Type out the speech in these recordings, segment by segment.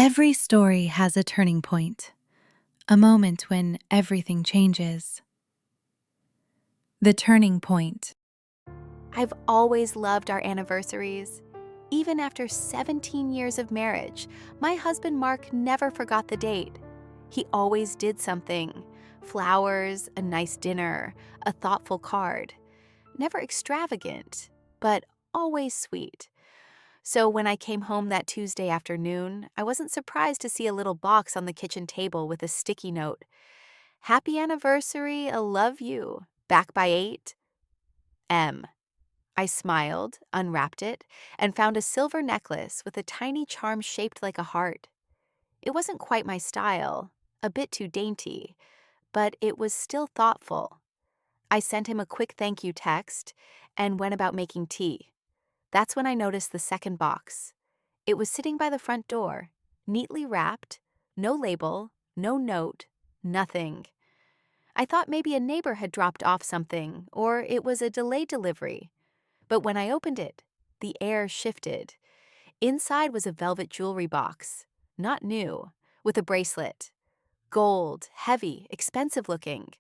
Every story has a turning point, a moment when everything changes. The turning point. I've always loved our anniversaries. Even after 17 years of marriage, my husband Mark never forgot the date. He always did something: flowers, a nice dinner, a thoughtful card. Never extravagant, but always sweet. So when I came home that Tuesday afternoon, I wasn't surprised to see a little box on the kitchen table with a sticky note. Happy anniversary, I love you. Back by 8? M. I smiled, unwrapped it, and found a silver necklace with a tiny charm shaped like a heart. It wasn't quite my style, a bit too dainty, but it was still thoughtful. I sent him a quick thank you text and went about making tea. That's when I noticed the second box. It was sitting by the front door, neatly wrapped, no label, no note, nothing. I thought maybe a neighbor had dropped off something, or it was a delayed delivery. But when I opened it, the air shifted. Inside was a velvet jewelry box, not new, with a bracelet. Gold, heavy, expensive looking.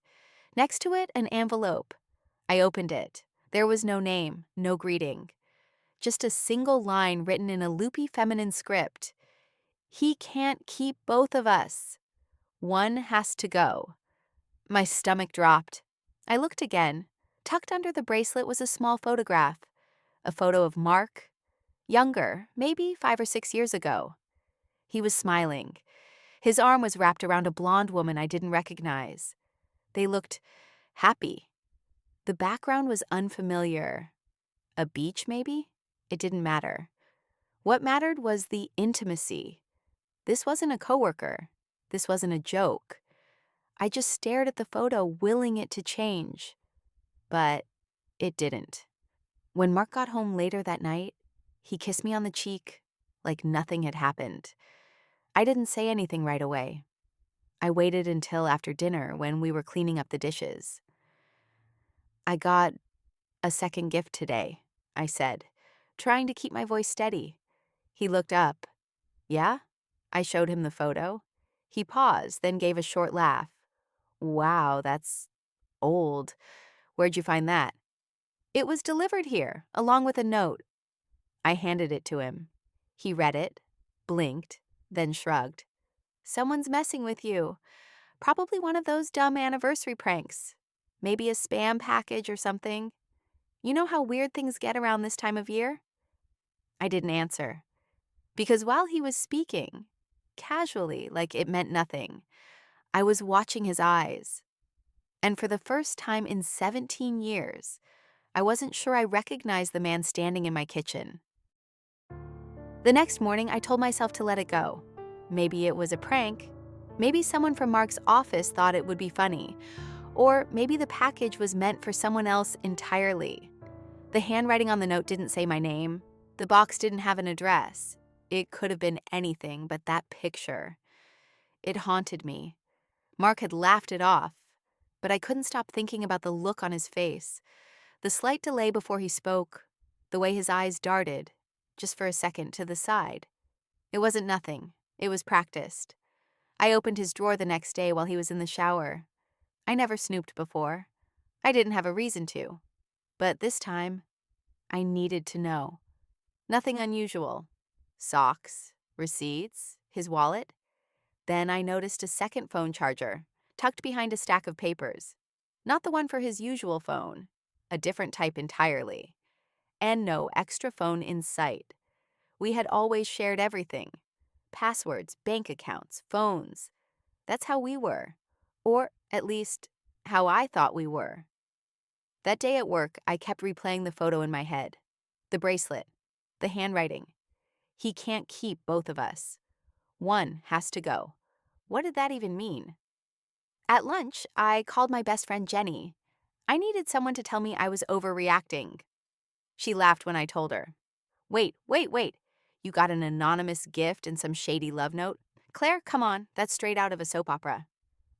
Next to it, an envelope. I opened it. There was no name, no greeting. Just a single line written in a loopy feminine script. He can't keep both of us. One has to go. My stomach dropped. I looked again. Tucked under the bracelet was a small photograph. A photo of Mark, younger, maybe 5 or 6 years ago. He was smiling. His arm was wrapped around a blonde woman I didn't recognize. They looked happy. The background was unfamiliar. A beach, maybe? It didn't matter. What mattered was the intimacy. This wasn't a coworker. This wasn't a joke. I just stared at the photo, willing it to change. But it didn't. When Mark got home later that night, he kissed me on the cheek like nothing had happened. I didn't say anything right away. I waited until after dinner when we were cleaning up the dishes. I got a second gift today, I said, trying to keep my voice steady. He looked up. Yeah? I showed him the photo. He paused, then gave a short laugh. Wow, that's old. Where'd you find that? It was delivered here, along with a note. I handed it to him. He read it, blinked, then shrugged. Someone's messing with you. Probably one of those dumb anniversary pranks. Maybe a spam package or something. You know how weird things get around this time of year? I didn't answer. Because while he was speaking, casually, like it meant nothing, I was watching his eyes. And for the first time in 17 years, I wasn't sure I recognized the man standing in my kitchen. The next morning, I told myself to let it go. Maybe it was a prank. Maybe someone from Mark's office thought it would be funny. Or maybe the package was meant for someone else entirely. The handwriting on the note didn't say my name. The box didn't have an address. It could have been anything but that picture. It haunted me. Mark had laughed it off, but I couldn't stop thinking about the look on his face, the slight delay before he spoke, the way his eyes darted, just for a second, to the side. It wasn't nothing. It was practiced. I opened his drawer the next day while he was in the shower. I never snooped before. I didn't have a reason to. But this time, I needed to know. Nothing unusual. Socks, receipts, his wallet. Then I noticed a second phone charger, tucked behind a stack of papers. Not the one for his usual phone, a different type entirely. And no extra phone in sight. We had always shared everything. Passwords, bank accounts, phones. That's how we were. Or, at least, how I thought we were. That day at work, I kept replaying the photo in my head. The bracelet. The handwriting. He can't keep both of us. One has to go. What did that even mean? At lunch, I called my best friend Jenny. I needed someone to tell me I was overreacting. She laughed when I told her. Wait. You got an anonymous gift and some shady love note? Claire, come on, that's straight out of a soap opera.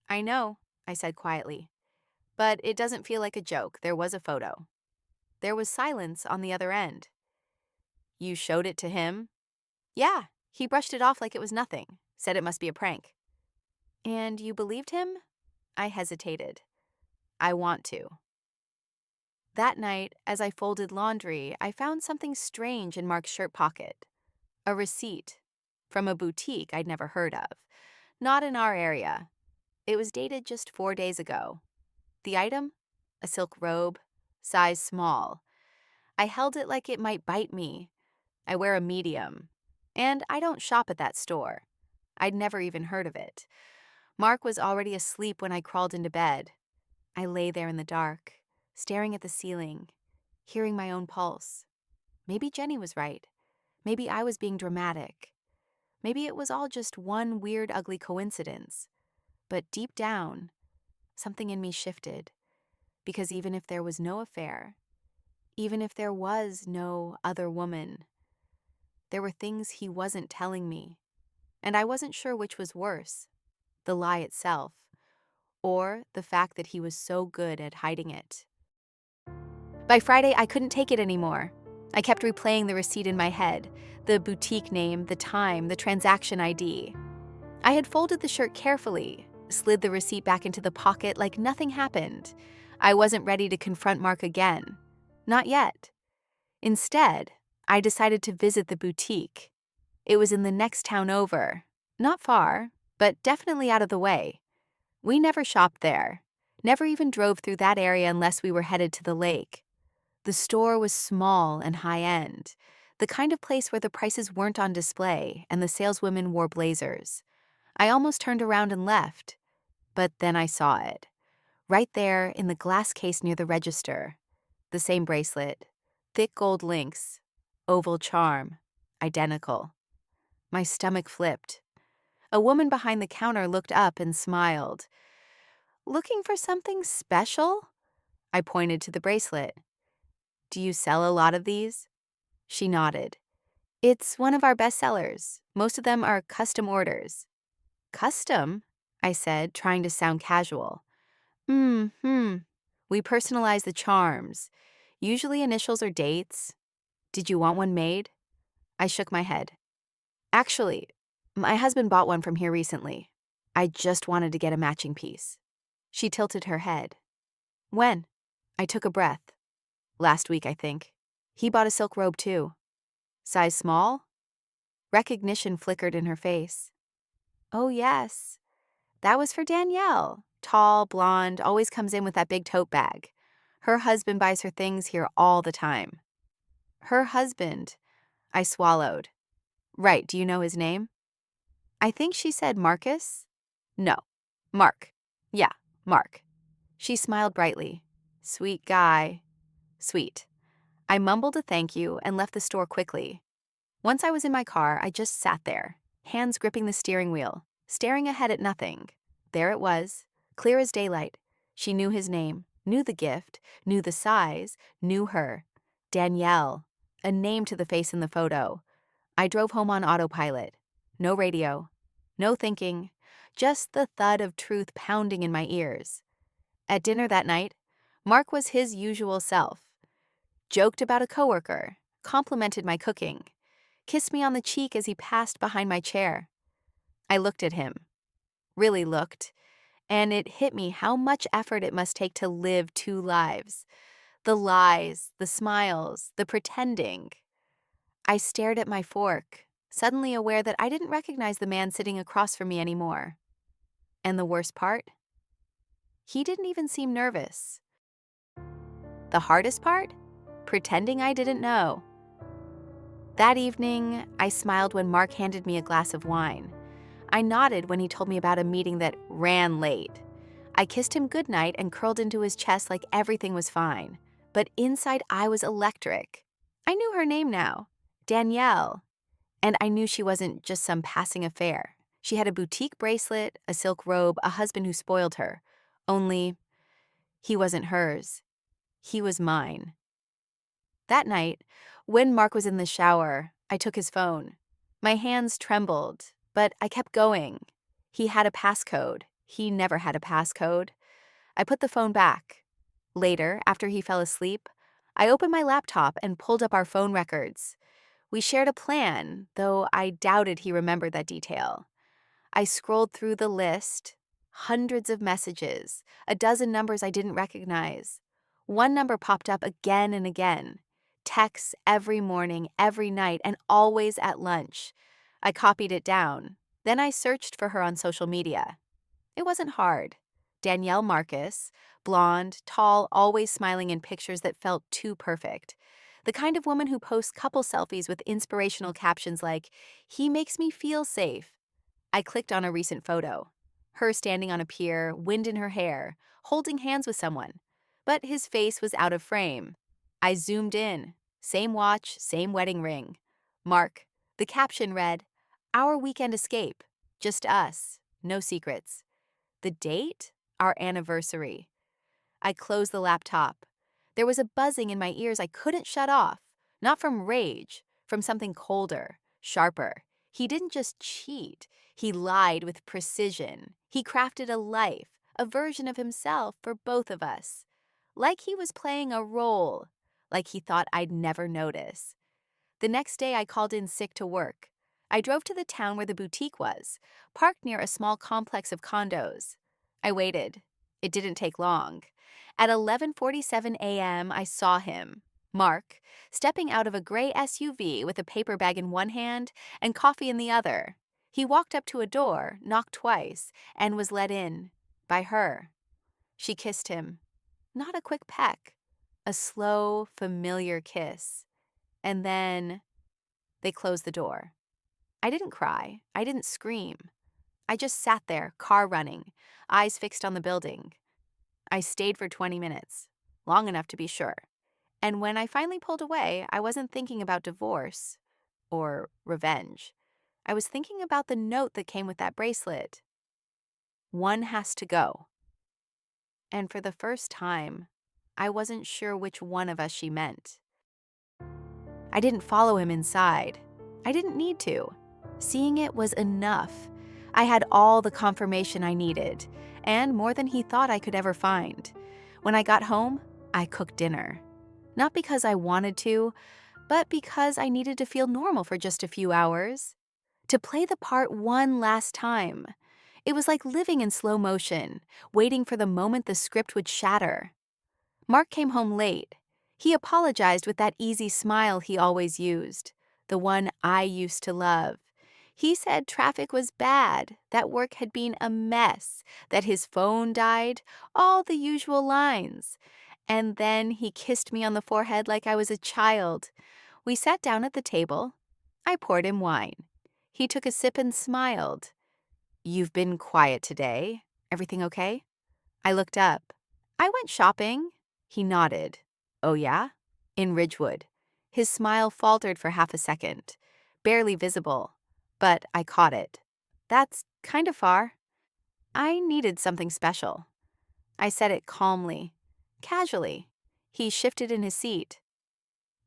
I know, I said quietly. But it doesn't feel like a joke. There was a photo. There was silence on the other end. You showed it to him? Yeah, He brushed it off like it was nothing, said it must be a prank. And you believed him? I hesitated. I want to. That night, as I folded laundry, I found something strange in Mark's shirt pocket. A receipt from a boutique I'd never heard of. Not in our area. It was dated just 4 days ago. The item? A silk robe, size small. I held it like it might bite me. I wear a medium. And I don't shop at that store. I'd never even heard of it. Mark was already asleep when I crawled into bed. I lay there in the dark, staring at the ceiling, hearing my own pulse. Maybe Jenny was right. Maybe I was being dramatic. Maybe it was all just one weird, ugly coincidence. But deep down, something in me shifted. Because even if there was no affair, even if there was no other woman, there were things he wasn't telling me. And I wasn't sure which was worse, the lie itself, or the fact that he was so good at hiding it. By Friday, I couldn't take it anymore. I kept replaying the receipt in my head, the boutique name, the time, the transaction ID. I had folded the shirt carefully, slid the receipt back into the pocket like nothing happened. I wasn't ready to confront Mark again. Not yet. Instead, I decided to visit the boutique. It was in the next town over. Not far, but definitely out of the way. We never shopped there. Never even drove through that area unless we were headed to the lake. The store was small and high-end, the kind of place where the prices weren't on display and the saleswomen wore blazers. I almost turned around and left, but then I saw it. Right there in the glass case near the register. The same bracelet, thick gold links, oval charm, identical. My stomach flipped. A woman behind the counter looked up and smiled. "Looking for something special?" I pointed to the bracelet. "Do you sell a lot of these?" She nodded. "It's one of our best sellers. Most of them are custom orders." "Custom?" I said, trying to sound casual. We personalize the charms. Usually initials or dates. Did you want one made?" I shook my head. "Actually, my husband bought one from here recently. I just wanted to get a matching piece." She tilted her head. "When?" I took a breath. "Last week, I think. He bought a silk robe too." "Size small?" Recognition flickered in her face. "Oh, yes. That was for Danielle. Tall, blonde, always comes in with that big tote bag. Her husband buys her things here all the time." "Her husband?" I swallowed. "Right, do you know his name?" I think she said Marcus? "No, Mark. Yeah, Mark." She smiled brightly. "Sweet guy." "Sweet." I mumbled a thank you and left the store quickly. Once I was in my car, I just sat there, hands gripping the steering wheel, staring ahead at nothing. There it was, clear as daylight. She knew his name, knew the gift, knew the size, knew her. Danielle, a name to the face in the photo. I drove home on autopilot. No radio, no thinking, just the thud of truth pounding in my ears. At dinner that night, Mark was his usual self. Joked about a coworker, complimented my cooking, kissed me on the cheek as he passed behind my chair. I looked at him, really looked, and it hit me how much effort it must take to live two lives. The lies, the smiles, the pretending. I stared at my fork, suddenly aware that I didn't recognize the man sitting across from me anymore. And the worst part? He didn't even seem nervous. The hardest part? Pretending I didn't know. That evening, I smiled when Mark handed me a glass of wine. I nodded when he told me about a meeting that ran late. I kissed him goodnight and curled into his chest like everything was fine. But inside, I was electric. I knew her name now, Danielle. And I knew she wasn't just some passing affair. She had a boutique bracelet, a silk robe, a husband who spoiled her. Only, he wasn't hers. He was mine. That night, when Mark was in the shower, I took his phone. My hands trembled, but I kept going. He had a passcode. He never had a passcode. I put the phone back. Later, after he fell asleep, I opened my laptop and pulled up our phone records. We shared a plan, though I doubted he remembered that detail. I scrolled through the list, hundreds of messages, a dozen numbers I didn't recognize. One number popped up again and again. Texts every morning, every night, and always at lunch. I copied it down. Then I searched for her on social media. It wasn't hard. Danielle Marcus, blonde, tall, always smiling in pictures that felt too perfect. The kind of woman who posts couple selfies with inspirational captions like, "He makes me feel safe." I clicked on a recent photo. Her standing on a pier, wind in her hair, holding hands with someone. But his face was out of frame. I zoomed in. Same watch, same wedding ring. Mark. The caption read, "Our weekend escape. Just us. No secrets." The date? Our anniversary. I closed the laptop. There was a buzzing in my ears I couldn't shut off. Not from rage, from something colder, sharper. He didn't just cheat. He lied with precision. He crafted a life, a version of himself for both of us. Like he was playing a role. Like he thought I'd never notice. The next day, I called in sick to work. I drove to the town where the boutique was, parked near a small complex of condos. I waited. It didn't take long. At 11:47 a.m., I saw him, Mark, stepping out of a gray SUV with a paper bag in one hand and coffee in the other. He walked up to a door, knocked twice, and was let in. By her. She kissed him. Not a quick peck. A slow, familiar kiss. And then they closed the door. I didn't cry. I didn't scream. I just sat there, car running, eyes fixed on the building. I stayed for 20 minutes, long enough to be sure. And when I finally pulled away, I wasn't thinking about divorce or revenge. I was thinking about the note that came with that bracelet. One has to go. And for the first time, I wasn't sure which one of us she meant. I didn't follow him inside. I didn't need to. Seeing it was enough. I had all the confirmation I needed, and more than he thought I could ever find. When I got home, I cooked dinner. Not because I wanted to, but because I needed to feel normal for just a few hours. To play the part one last time. It was like living in slow motion, waiting for the moment the script would shatter. Mark came home late. He apologized with that easy smile he always used, the one I used to love. He said traffic was bad, that work had been a mess, that his phone died, all the usual lines. And then he kissed me on the forehead like I was a child. We sat down at the table. I poured him wine. He took a sip and smiled. "You've been quiet today. Everything okay?" I looked up. "I went shopping." He nodded. "Oh yeah?" "In Ridgewood." His smile faltered for half a second, barely visible, but I caught it. "That's kind of far." "I needed something special." I said it calmly, casually. He shifted in his seat.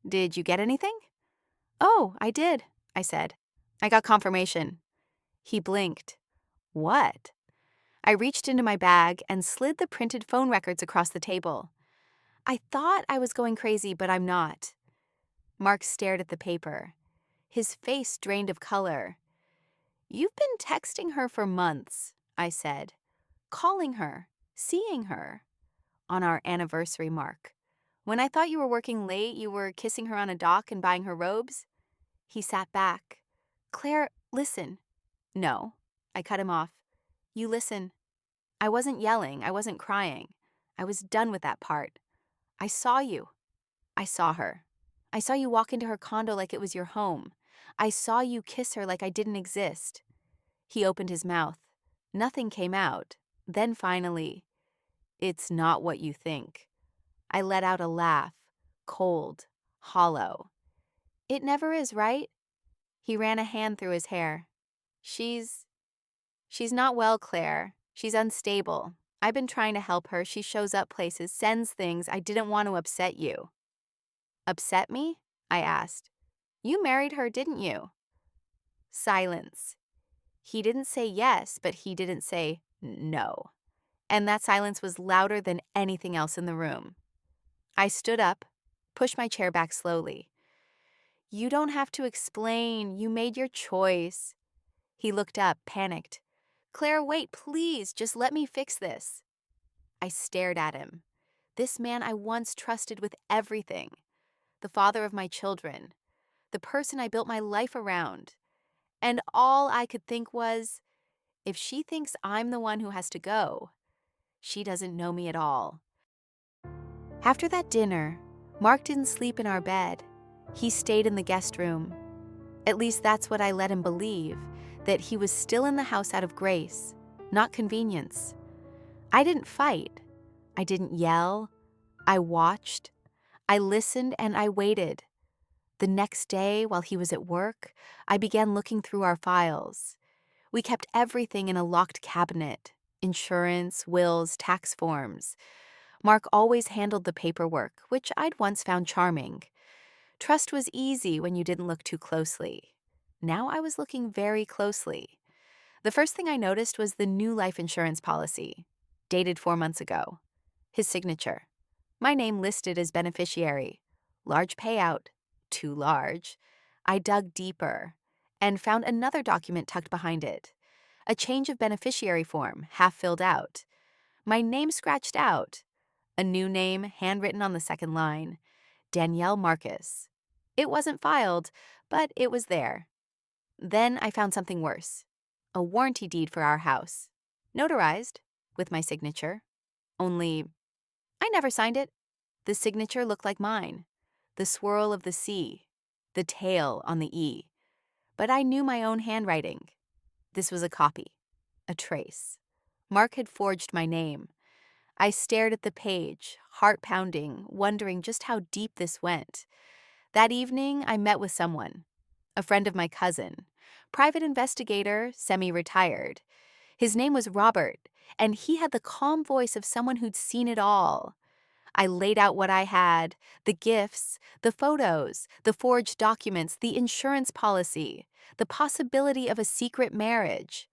"Did you get anything?" "Oh, I did," I said. "I got confirmation." He blinked. "What?" I reached into my bag and slid the printed phone records across the table. I thought I was going crazy, but I'm not. Mark stared at the paper. His face drained of color. "You've been texting her for months," I said. "Calling her, seeing her. On our anniversary, Mark. When I thought you were working late, you were kissing her on a dock and buying her robes." He sat back. "Claire, listen." "No." I cut him off. "You listen." I wasn't yelling. I wasn't crying. I was done with that part. "I saw you." I saw her. I saw you walk into her condo like it was your home. I saw you kiss her like I didn't exist. He opened his mouth. Nothing came out. Then finally, "It's not what you think." I let out a laugh, cold, hollow. "It never is, right?" He ran a hand through his hair. She's not well, Claire. She's unstable. I've been trying to help her. She shows up places, sends things. I didn't want to upset you." "Upset me?" I asked. "You married her, didn't you?" Silence. He didn't say yes, but he didn't say no. And that silence was louder than anything else in the room. I stood up, pushed my chair back slowly. You don't have to explain. You made your choice. He looked up, panicked. Claire, wait, please, just let me fix this. I stared at him. This man I once trusted with everything. The father of my children. The person I built my life around. And all I could think was, if she thinks I'm the one who has to go, she doesn't know me at all. After that dinner, Mark didn't sleep in our bed. He stayed in the guest room. At least that's what I let him believe, that he was still in the house out of grace, not convenience. I didn't fight. I didn't yell. I watched. I listened and I waited. The next day, while he was at work, I began looking through our files. We kept everything in a locked cabinet: insurance, wills, tax forms. Mark always handled the paperwork, which I'd once found charming. Trust was easy when you didn't look too closely. Now I was looking very closely. The first thing I noticed was the new life insurance policy, dated 4 months ago. His signature. My name listed as beneficiary. Large payout. Too large. I dug deeper and found another document tucked behind it. A change of beneficiary form, half filled out. My name scratched out. A new name, handwritten on the second line. Danielle Marcus. It wasn't filed, but it was there. Then I found something worse. A warranty deed for our house. Notarized, with my signature. Only, I never signed it. The signature looked like mine. The swirl of the C. The tail on the E. But I knew my own handwriting. This was a copy. A trace. Mark had forged my name. I stared at the page, heart pounding, wondering just how deep this went. That evening, I met with someone. A friend of my cousin. Private investigator, semi-retired. His name was Robert, and he had the calm voice of someone who'd seen it all. I laid out what I had: the gifts, the photos, the forged documents, the insurance policy, the possibility of a secret marriage.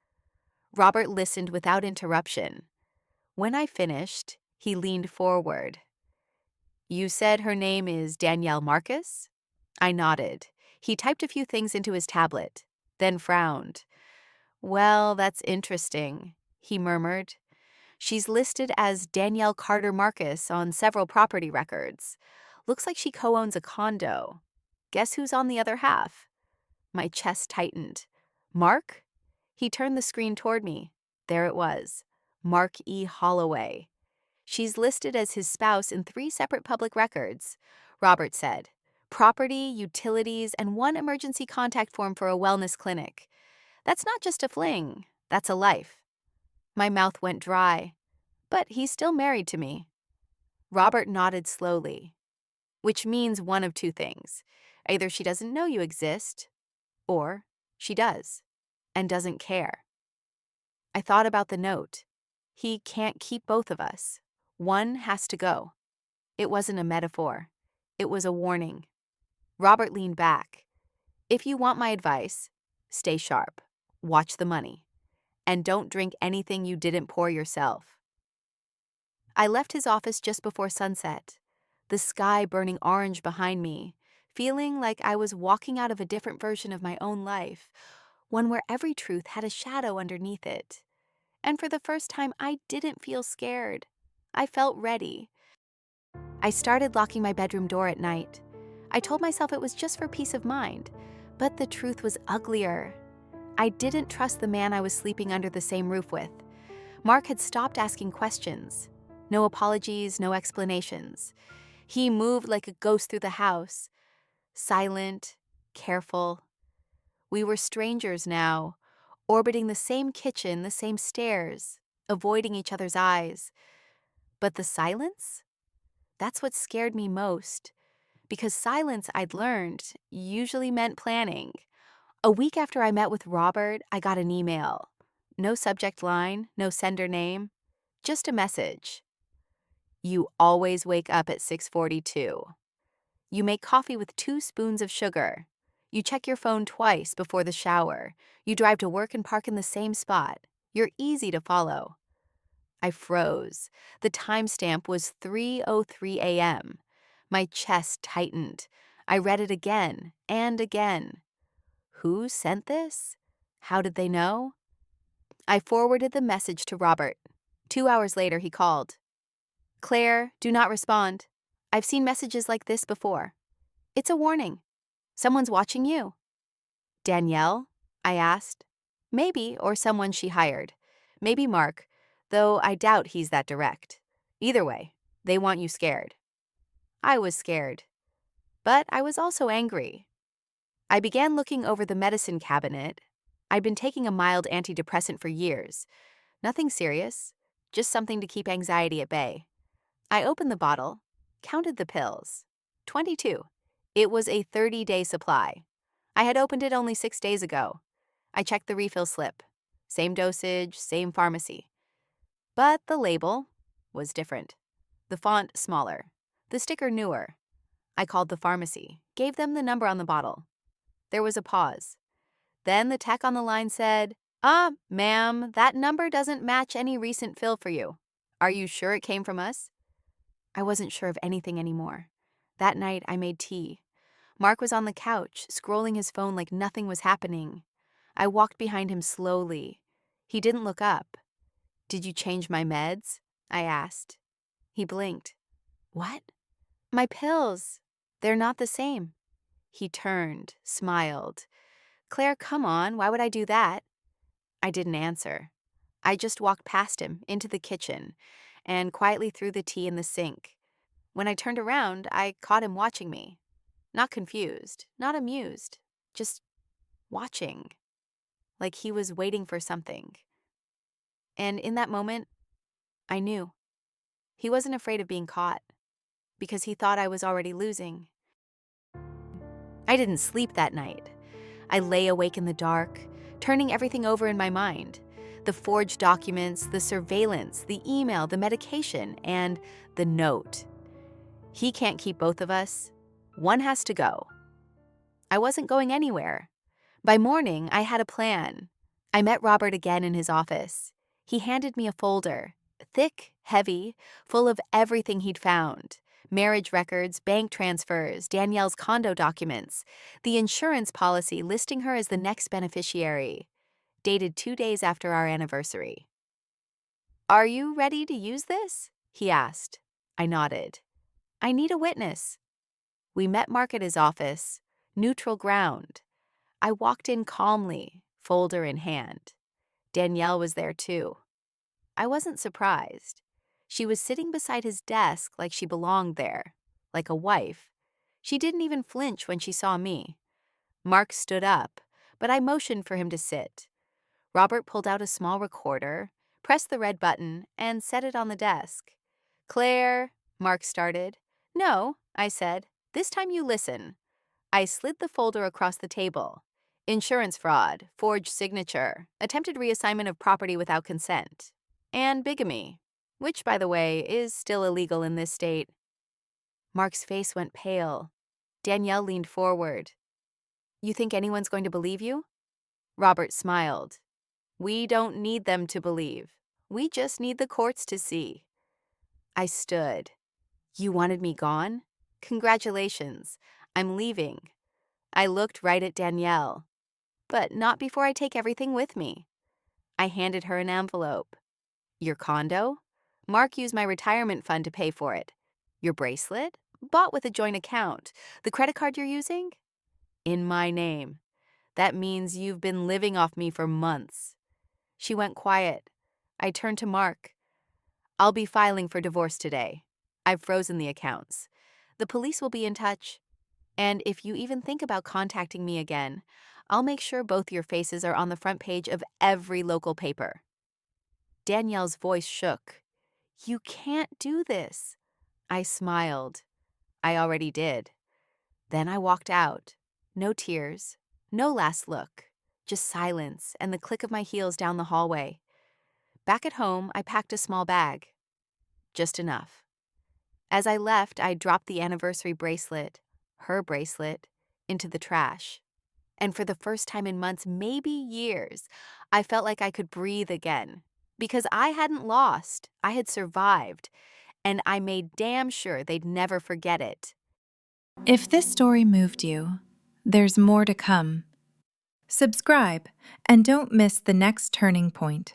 Robert listened without interruption. When I finished, he leaned forward. You said her name is Danielle Marcus? I nodded. He typed a few things into his tablet, then frowned. Well, that's interesting, he murmured. She's listed as Danielle Carter Marcus on several property records. Looks like she co-owns a condo. Guess who's on the other half? My chest tightened. Mark? He turned the screen toward me. There it was. Mark E. Holloway. She's listed as his spouse in 3 separate public records, Robert said. Property, utilities, and 1 emergency contact form for a wellness clinic. That's not just a fling. That's a life. My mouth went dry. But he's still married to me. Robert nodded slowly, which means one of 2 things. Either she doesn't know you exist, or she does, and doesn't care. I thought about the note. He can't keep both of us. One has to go. It wasn't a metaphor. It was a warning. Robert leaned back. If you want my advice, stay sharp. Watch the money. And don't drink anything you didn't pour yourself. I left his office just before sunset, the sky burning orange behind me, feeling like I was walking out of a different version of my own life, one where every truth had a shadow underneath it. And for the first time, I didn't feel scared. I felt ready. I started locking my bedroom door at night. I told myself it was just for peace of mind, but the truth was uglier. I didn't trust the man I was sleeping under the same roof with. Mark had stopped asking questions. No apologies, no explanations. He moved like a ghost through the house, silent, careful. We were strangers now, orbiting the same kitchen, the same stairs, avoiding each other's eyes. But the silence? That's what scared me most, because silence, I'd learned, usually meant planning. A week after I met with Robert, I got an email. No subject line, no sender name, just a message. You always wake up at 6:42. You make coffee with 2 spoons of sugar. You check your phone twice before the shower. You drive to work and park in the same spot. You're easy to follow. I froze. The timestamp was 3:03 a.m. My chest tightened. I read it again and again. Who sent this? How did they know? I forwarded the message to Robert. 2 hours later, he called. Claire, do not respond. I've seen messages like this before. It's a warning. Someone's watching you. Danielle? I asked. Maybe, or someone she hired. Maybe Mark, though I doubt he's that direct. Either way, they want you scared. I was scared, but I was also angry. I began looking over the medicine cabinet. I'd been taking a mild antidepressant for years. Nothing serious, just something to keep anxiety at bay. I opened the bottle, counted the pills. 22. It was a 30-day supply. I had opened it only 6 days ago. I checked the refill slip. Same dosage, same pharmacy. But the label was different. The font smaller. The sticker newer. I called the pharmacy, gave them the number on the bottle. There was a pause. Then the tech on the line said, ma'am, that number doesn't match any recent fill for you. Are you sure it came from us? I wasn't sure of anything anymore. That night, I made tea. Mark was on the couch, scrolling his phone like nothing was happening. I walked behind him slowly. He didn't look up. Did you change my meds? I asked. He blinked. What? My pills. They're not the same. He turned, smiled. Claire, come on, why would I do that? I didn't answer. I just walked past him into the kitchen and quietly threw the tea in the sink. When I turned around, I caught him watching me. Not confused, not amused, just watching, like he was waiting for something. And in that moment, I knew. He wasn't afraid of being caught, because he thought I was already losing. I didn't sleep that night. I lay awake in the dark, turning everything over in my mind. The forged documents, the surveillance, the email, the medication, and the note. He can't keep both of us. One has to go. I wasn't going anywhere. By morning, I had a plan. I met Robert again in his office. He handed me a folder, thick, heavy, full of everything he'd found. Marriage records, bank transfers, Danielle's condo documents, the insurance policy listing her as the next beneficiary, dated 2 days after our anniversary. Are you ready to use this? He asked. I nodded. I need a witness. We met Mark at his office, neutral ground. I walked in calmly, folder in hand. Danielle was there too. I wasn't surprised. She was sitting beside his desk like she belonged there, like a wife. She didn't even flinch when she saw me. Mark stood up, but I motioned for him to sit. Robert pulled out a small recorder, pressed the red button, and set it on the desk. Claire, Mark started. No, I said. This time you listen. I slid the folder across the table. Insurance fraud, forged signature, attempted reassignment of property without consent, and bigamy, which, by the way, is still illegal in this state. Mark's face went pale. Danielle leaned forward. You think anyone's going to believe you? Robert smiled. We don't need them to believe. We just need the courts to see. I stood. You wanted me gone? Congratulations. I'm leaving. I looked right at Danielle. But not before I take everything with me. I handed her an envelope. Your condo? Mark used my retirement fund to pay for it. Your bracelet? Bought with a joint account. The credit card you're using? In my name. That means you've been living off me for months. She went quiet. I turned to Mark. I'll be filing for divorce today. I've frozen the accounts. The police will be in touch. And if you even think about contacting me again, I'll make sure both your faces are on the front page of every local paper. Danielle's voice shook. You can't do this. I smiled. I already did. Then I walked out. No tears, no last look, just silence and the click of my heels down the hallway. Back at home, I packed a small bag. Just enough. As I left, I dropped the anniversary bracelet, her bracelet, into the trash. And for the first time in months, maybe years, I felt like I could breathe again. Because I hadn't lost, I had survived, and I made damn sure they'd never forget it. If this story moved you, there's more to come. Subscribe and don't miss the next turning point.